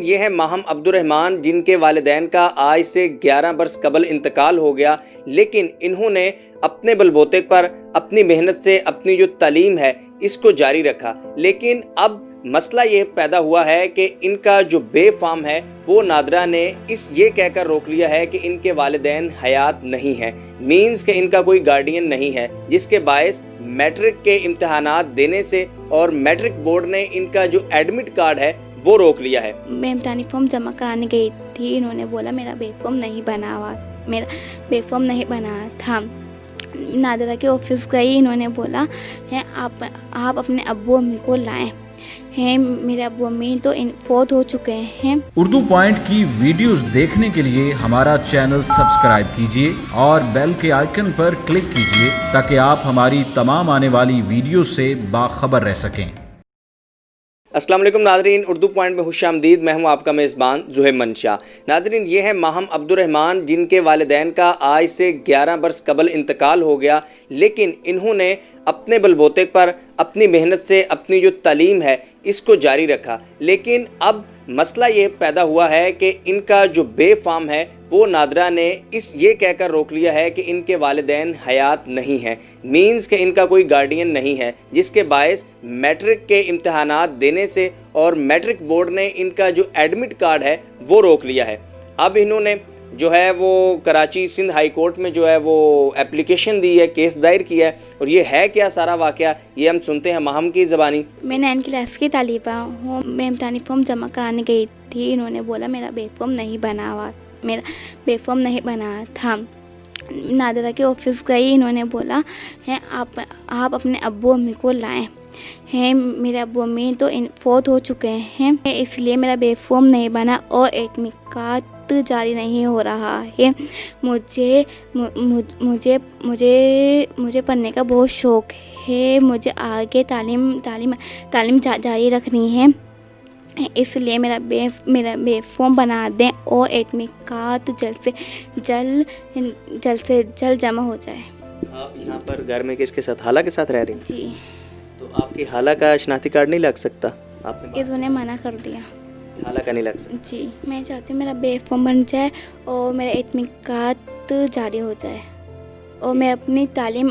یہ ہے ماہم عبد الرحمان، جن کے والدین کا آج سے 11 برس قبل انتقال ہو گیا، لیکن انہوں نے اپنے بل بوتے پر اپنی محنت سے اپنی جو تعلیم ہے اس کو جاری رکھا۔ لیکن اب مسئلہ یہ پیدا ہوا ہے کہ ان کا جو بے فام ہے وہ نادرہ نے یہ کہہ کر روک لیا ہے کہ ان کے والدین حیات نہیں ہیں، مینز کہ ان کا کوئی گارڈین نہیں ہے، جس کے باعث میٹرک کے امتحانات دینے سے اور میٹرک بورڈ نے ان کا جو ایڈمٹ کارڈ ہے وہ روک لیا ہے۔ میں امتحانی فارم جمع کرانے گئی تھی، انہوں نے بولا میرا بے فارم نہیں بنا تھا۔ نادرہ کے آفس گئی، انہوں نے بولا ہے آپ اپنے ابو امی کو لائیں ہیں، میرے ابو امی تو فوت ہو چکے ہیں۔ اردو پوائنٹ کی ویڈیوز دیکھنے کے لیے ہمارا چینل سبسکرائب کیجیے اور بیل کے آئیکن پر کلک کیجیے تاکہ آپ ہماری تمام آنے والی ویڈیوز سے باخبر رہ سکیں۔ السلام علیکم ناظرین، اردو پوائنٹ میں خوش آمدید۔ میں ہوں آپ کا میزبان زہیب منشا۔ ناظرین، یہ ہے ماہم عبد الرحمان، جن کے والدین کا آج سے 11 برس قبل انتقال ہو گیا، لیکن انہوں نے اپنے بل بوتے پر اپنی محنت سے اپنی جو تعلیم ہے اس کو جاری رکھا۔ لیکن اب مسئلہ یہ پیدا ہوا ہے کہ ان کا جو بے فام ہے وہ نادرہ نے یہ کہہ کر روک لیا ہے کہ ان کے والدین حیات نہیں ہیں، مینز کہ ان کا کوئی گارڈین نہیں ہے، جس کے باعث میٹرک کے امتحانات دینے سے اور میٹرک بورڈ نے ان کا جو ایڈمٹ کارڈ ہے وہ روک لیا ہے۔ اب انہوں نے جو ہے وہ کراچی سندھ ہائی کورٹ میں جو ہے وہ اپلیکیشن دی ہے، کیس دائر کیا ہے، اور یہ ہے کیا سارا واقعہ یہ ہم سنتے ہیں ماہم کی زبانی۔ میں 9 کلاس کی طالبہ ہوں، میں امتحانی فارم جمع کرانے گئی تھی، انہوں نے بولا میرا بے فارم نہیں بنا تھا۔ نادرہ کے آفس گئی، انہوں نے بولا ہے آپ اپنے ابو امی کو لائیں ہیں، میرے ابو امی تو فوت ہو چکے ہیں، اس لیے میرا بے فارم نہیں بنا اور اعتماد جاری نہیں ہو رہا ہے۔ مجھے پڑھنے کا بہت شوق ہے، مجھے آگے تعلیم جاری رکھنی ہے، اس لیے میرا بے فارم بنا دیں اور اعتماد جلد سے جلد جمع ہو جائے۔ آپ یہاں پر گھر میں کس کے ساتھ، خالہ کے ساتھ رہ رہی ہیں؟ جی۔ تو آپ کی خالہ کا شناختی کارڈ نہیں لگ سکتا؟ آپ نے انہوں نے منع کر دیا۔ خالہ کا نہیں لگ سکتا؟ جی، میں چاہتی ہوں میرا بے فارم بن جائے اور میرا اعتماد جاری ہو جائے اور میں اپنی تعلیم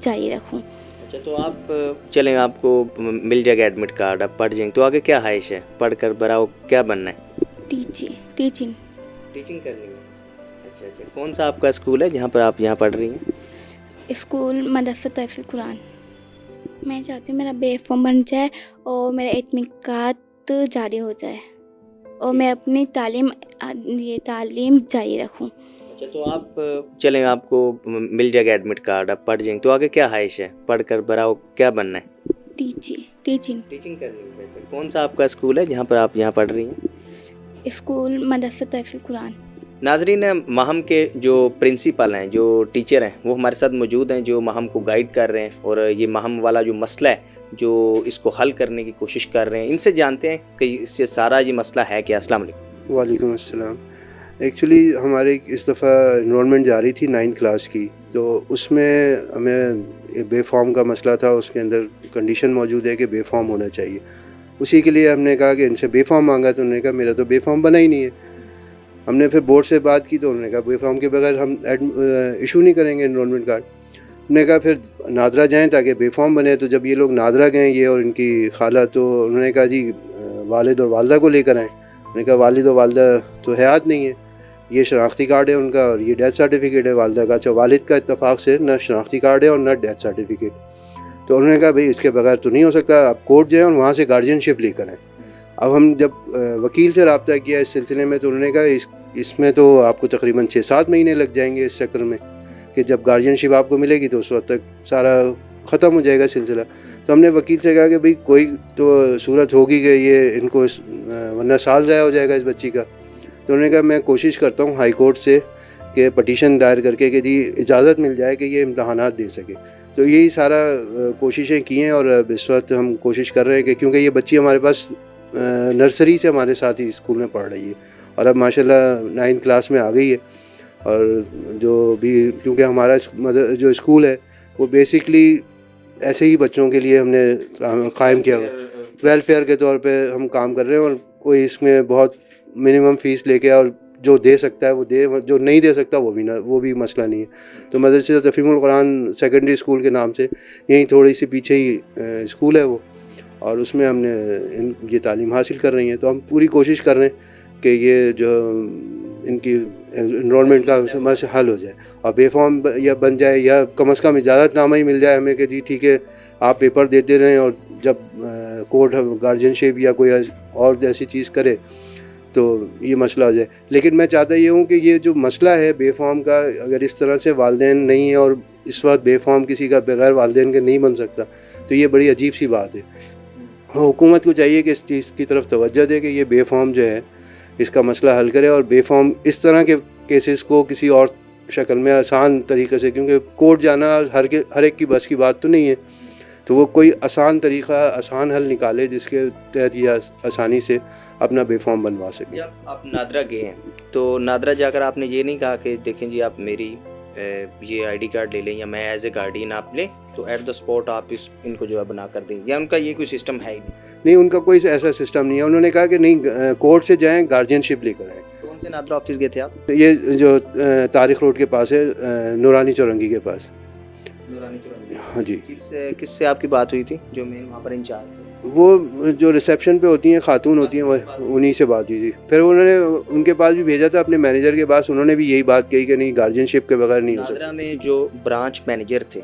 جاری رکھوں۔ اچھا، تو آپ چلیں، آپ کو مل جائے گا ایڈمٹ کارڈ، آپ پڑھ جائیں گے، تو آگے کیا خواہش ہے؟ پڑھ کر براؤ کیا بننا ہے؟ ٹیچنگ کرنی ہے۔ اچھا، کون سا آپ کا اسکول ہے جہاں پر آپ یہاں پڑھ رہی ہیں؟ اسکول مدرسہ تحفیظ قرآن۔ میں چاہتی ہوں میرا بے فارم بن جائے اور میرا اعتماد جاری ہو جائے اور میں اپنی تعلیم جاری رکھوں۔ اچھا، تو آپ چلیں، آپ کو مل جائے گا ایڈمٹ کارڈ، آپ پڑھ جائیں گے، تو آگے کیا خواہش ہے؟ پڑھ کر براؤ کیا بننا ہے؟ ٹیچنگ کرنی ہے۔ اچھا، کون سا آپ کا اسکول ہے جہاں پر آپ یہاں پڑھ رہی ہیں؟ اسکول مدرسہ تحفیظ قرآن۔ ناظرین، ماہم کے جو پرنسپل ہیں، جو ٹیچر ہیں، وہ ہمارے ساتھ موجود ہیں، جو ماہم کو گائیڈ کر رہے ہیں اور یہ ماہم والا جو مسئلہ ہے جو اس کو حل کرنے کی کوشش کر رہے ہیں، ان سے جانتے ہیں کہ اس سے سارا یہ مسئلہ ہے کیا۔ السلام علیکم۔ وعلیکم السلام۔ ایکچولی ہمارے اس دفعہ انرولمنٹ جاری تھی 9 کلاس کی، تو اس میں ہمیں بے فارم کا مسئلہ تھا، اس کے اندر کنڈیشن موجود ہے کہ بے فارم ہونا چاہیے۔ اسی کے لیے ہم نے کہا کہ ان سے بے فارم مانگا، تو انہوں نے کہا میرا تو بے فارم بنا ہی نہیں ہے۔ ہم نے پھر بورڈ سے بات کی تو انہوں نے کہا بے فارم کے بغیر ہم ایشو نہیں کریں گے انرولمنٹ کارڈ۔ ہم نے کہا پھر نادرہ جائیں تاکہ بے فارم بنے، تو جب یہ لوگ نادرہ گئے، یہ اور ان کی خالہ، تو انہوں نے کہا جی والد اور والدہ کو لے کر آئیں۔ انہوں نے کہا والد اور والدہ تو حیات نہیں ہے، یہ شناختی کارڈ ہے ان کا اور یہ ڈیتھ سرٹیفکیٹ ہے والدہ کا۔ اچھا، والد کا اتفاق سے نہ شناختی کارڈ ہے اور نہ ڈیتھ سرٹیفکیٹ۔ تو انہوں نے کہا بھئی اس کے بغیر تو نہیں ہو سکتا، آپ کورٹ جائیں اور وہاں سے گارجین شپ لے کر آئیں۔ اب ہم جب وکیل سے رابطہ کیا اس سلسلے میں، تو انہوں نے کہا اس میں تو آپ کو تقریباً 6-7 مہینے لگ جائیں گے اس چکر میں، کہ جب گارجین شپ آپ کو ملے گی تو اس وقت تک سارا ختم ہو جائے گا سلسلہ۔ تو ہم نے وکیل سے کہا کہ بھئی کوئی تو صورت ہوگی کہ یہ ان کو ورنہ سال ضائع ہو جائے گا اس بچی کا۔ تو انہوں نے کہا میں کوشش کرتا ہوں ہائی کورٹ سے کہ پٹیشن دائر کر کے کہ جی اجازت مل جائے کہ یہ امتحانات دے سکے۔ تو یہی سارا کوششیں کی ہیں، اور اس وقت ہم کوشش کر رہے ہیں کہ کیونکہ یہ بچی ہمارے پاس نرسری سے ہمارے ساتھ ہی اسکول میں پڑھ رہی ہے اور اب ماشاءاللہ 9 کلاس میں آ گئی ہے، اور جو بھی کیونکہ ہمارا جو اسکول ہے وہ بیسکلی ایسے ہی بچوں کے لیے ہم نے قائم کیا ہوا، ویلفیئر کے طور پہ ہم کام کر رہے ہیں، اور कोई इसमें बहुत मिनिमम फ़ीस लेके और जो दे सकता है वो दे, जो नहीं दे सकता वो भी मसला नहीं है। तो मदरसा तफ़हीमुल कुरान सेकेंडरी स्कूल के नाम से यहीं थोड़ी सी पीछे ही स्कूल है वो, और उसमें हमने ये तालीम हासिल कर रही हैं। तो हम पूरी कोशिश कर रहे हैं कि ये जो इनकी इनरोलमेंट का मसला हल हो जाए और बेफॉर्म या बन जाए, या कम से कम इजाज़तनामा ही मिल जाए हमें कि जी ठीक है आप पेपर देते रहें, और जब कोर्ट गार्जियनशिप या कोई और ऐसी चीज़ करे तो ये मसला हो जाए। लेकिन मैं चाहता ये हूँ कि ये जो मसला है बेफॉर्म का, अगर इस तरह से वालिदैन नहीं है और इस वक्त बेफॉर्म किसी का बगैर वालिदैन के नहीं बन सकता, तो ये बड़ी अजीब सी बात है। हुकूमत को चाहिए कि इस चीज़ की तरफ तवज्जो दे कि ये बेफॉर्म जो है इसका मसला हल करे, और बेफॉर्म इस तरह के केसेस को किसी और शक्ल में आसान तरीक़े से, क्योंकि कोर्ट जाना हर एक की बस की बात तो नहीं है, तो वो कोई आसान तरीक़ा, आसान हल निकाले जिसके तहत ये आसानी से अपना बेफॉर्म बनवा सके। जब आप नादरा गए हैं तो नादरा जाकर आपने ये नहीं कहा कि देखें जी आप मेरी ये आईडी कार्ड ले लें या मैं एज ए गार्डियन आप लें, तो एट द स्पॉट आप इनको जो है बना कर दें, या उनका ये कोई सिस्टम है ही नहीं? उनका कोई ऐसा सिस्टम नहीं है। उन्होंने कहा कि नहीं, कोर्ट से जाएं, गार्जियनशिप लेकर आएँ। कौन से नादरा ऑफिस गए थे आप? ये जो तारिक रोड के पास है, नूरानी चौरंगी के पास। नूरानी चौरंगी। हाँ जी। किससे आपकी बात हुई थी जो मेन वहाँ पर इंचार्ज थे? वो जो रिसेप्शन पे होती हैं खातून होती हैं, वो उन्हीं से बात हुई थी। फिर उन्होंने उनके पास भी भेजा था अपने मैनेजर के पास, उन्होंने भी यही बात कही कि नहीं, गार्जियनशिप के बगैर नहीं हो सकता। नादरा में जो ब्रांच मैनेजर थे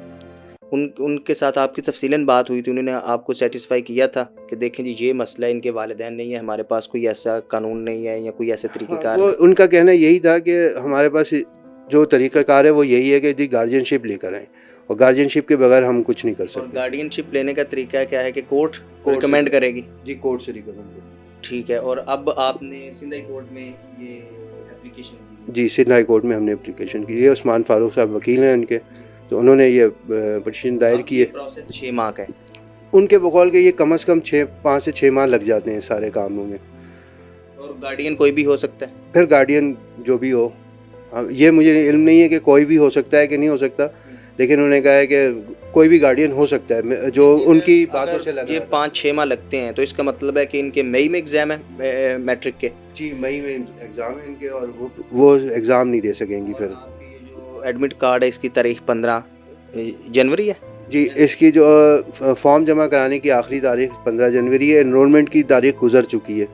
उनके साथ आपकी तफसीलन बात हुई थी? उन्होंने आपको सेटिस्फाई किया था कि देखें जी ये मसला इनके वालिदैन नहीं है, हमारे पास कोई ऐसा कानून नहीं है या कोई ऐसे तरीक़ेकार? वो उनका कहना यही था कि हमारे पास जो तरीक़ाकार है वो यही है कि जी गार्जियनशिप लेकर आएँ, और गार्जियनशिप के बगैर हम कुछ नहीं कर सकते। गार्डियनशिप लेने का तरीका क्या है कि कोर्ट रिकमेंड करेगी? जी, कोर्ट से रिकमेंड। ठीक है। और अब आपने सिंध हाई कोर्ट में ये एप्लीकेशन की? जी, सिंध हाई कोर्ट में हमने एप्लीकेशन की है। उस्मान फारूक साहब वकील हैं उनके, तो उन्होंने ये पटिशन दायर की है। प्रोसेस 6 माह का है उनके बकौल के, ये कम से कम 5 से 6 माह लग जाते हैं सारे कामों में। और गार्डियन कोई भी हो सकता है? फिर गार्डियन जो भी हो, ये मुझे इल्म नहीं है कि कोई भी हो सकता है कि नहीं हो सकता, लेकिन उन्होंने कहा है कि कोई भी गार्डियन हो सकता है जो उनकी बातों से लगा। ये 5-6 माह लगते हैं तो इसका मतलब है कि इनके मई में एग्ज़ाम है मैट्रिक के? जी, मई में एग्ज़ाम है इनके, और वो एग्ज़ाम नहीं दे सकेंगी। फिर जो एडमिट कार्ड है इसकी तारीख 15 जनवरी है? जी, इसकी जो फॉर्म जमा कराने की आखिरी तारीख 15 जनवरी है। एनरोलमेंट की तारीख गुजर चुकी है,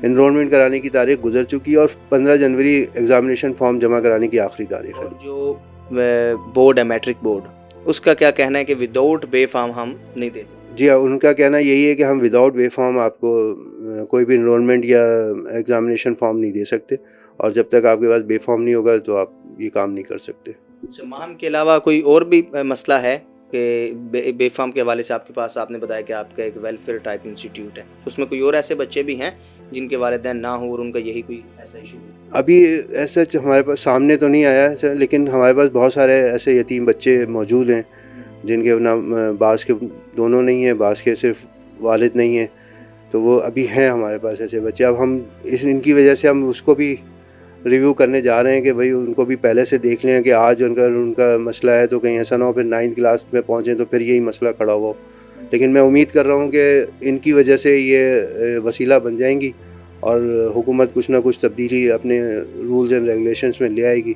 एनरोलमेंट कराने की तारीख गुजर चुकी है, और 15 जनवरी एग्ज़ामिनेशन फॉर्म जमा कराने की आखिरी तारीख है। और जो बोर्ड है, मैट्रिक बोर्ड, उसका क्या कहना है कि विदाउट बे फॉर्म हम नहीं दे सकते? जी हाँ, उनका कहना यही है कि हम विदाउट बे फॉर्म आपको कोई भी इनरोलमेंट या एग्ज़ामिनेशन फॉर्म नहीं दे सकते, और जब तक आपके पास बे फॉर्म नहीं होगा तो आप ये काम नहीं कर सकते। अच्छा, माहम के अलावा कोई और भी मसला है कि बे फॉर्म के हवाले से आपके पास? आपने बताया कि आपका एक वेलफेयर टाइप इंस्टीट्यूट है, उसमें कोई और ऐसे बच्चे भी हैं जिनके वालिदैन ना हो और उनका यही कोई ऐसा इशू? अभी ऐसा हमारे पास सामने तो नहीं आया है, लेकिन हमारे पास बहुत सारे ऐसे यतीम बच्चे मौजूद हैं जिनके ना बास के दोनों नहीं है, बास के सिर्फ वालिद नहीं है, तो वो अभी हैं हमारे पास ऐसे बच्चे। अब हम इनकी वजह से हम उसको भी रिव्यू करने जा रहे हैं कि भाई उनको भी पहले से देख लें कि आज उनका मसला है, तो कहीं ऐसा ना हो फिर 9th क्लास में पहुँचें तो फिर यही मसला खड़ा हो। लेकिन मैं उम्मीद कर रहा हूँ कि इनकी वजह से ये वसीला बन जाएंगी और हुकूमत कुछ ना कुछ तब्दीली अपने रूल्स एंड रेगुलेशंस में ले आएगी,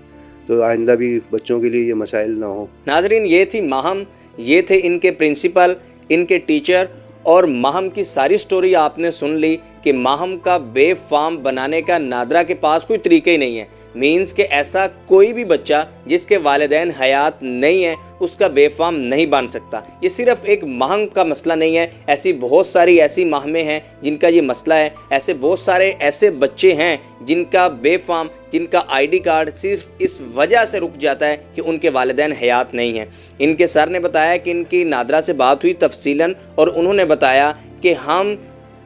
तो आइंदा भी बच्चों के लिए ये मसाइल ना हो। नाजरीन, ये थी माहम, ये थे इनके प्रिंसिपल, इनके टीचर, और माहम की सारी स्टोरी आपने सुन ली कि माहम का बे फॉर्म बनाने का नादरा के पास कोई तरीका ही नहीं है। मीन्स कि ऐसा कोई भी बच्चा जिसके वालिदैन हयात नहीं है उसका बे फॉर्म नहीं बन सकता। ये सिर्फ एक माहम का मसला नहीं है, ऐसी बहुत सारी ऐसी माहमें हैं जिनका ये मसला है। ऐसे बहुत सारे ऐसे बच्चे हैं जिनका बे फॉर्म, जिनका आईडी कार्ड सिर्फ इस वजह से रुक जाता है कि उनके वालिदैन हयात नहीं हैं। इनके सर ने बताया कि इनकी नादरा से बात हुई तफसीलन, और उन्होंने बताया कि हम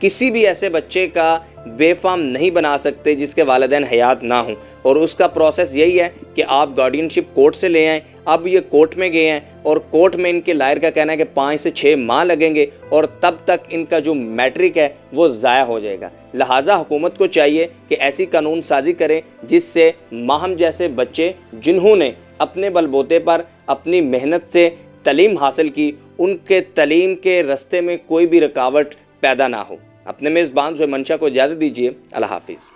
किसी भी ऐसे बच्चे का बे फॉर्म नहीं बना सकते जिसके वालिदैन हयात ना हों, और उसका प्रोसेस यही है कि आप गार्डियनशिप कोर्ट से ले आएँ। अब ये कोर्ट में गए हैं और कोर्ट में इनके लायर का कहना है कि 5 से 6 माह लगेंगे, और तब तक इनका जो मैट्रिक है वो ज़ाया हो जाएगा। लिहाजा हुकूमत को चाहिए कि ऐसी कानून साजी करे जिससे माहम जैसे बच्चे जिन्होंने अपने बलबूते पर अपनी मेहनत से तालीम हासिल की, उनके तालीम के रास्ते में कोई भी रुकावट पैदा ना हो। اپنے میزبان زہیب منشا کو اجازت دیجیے. اللہ حافظ.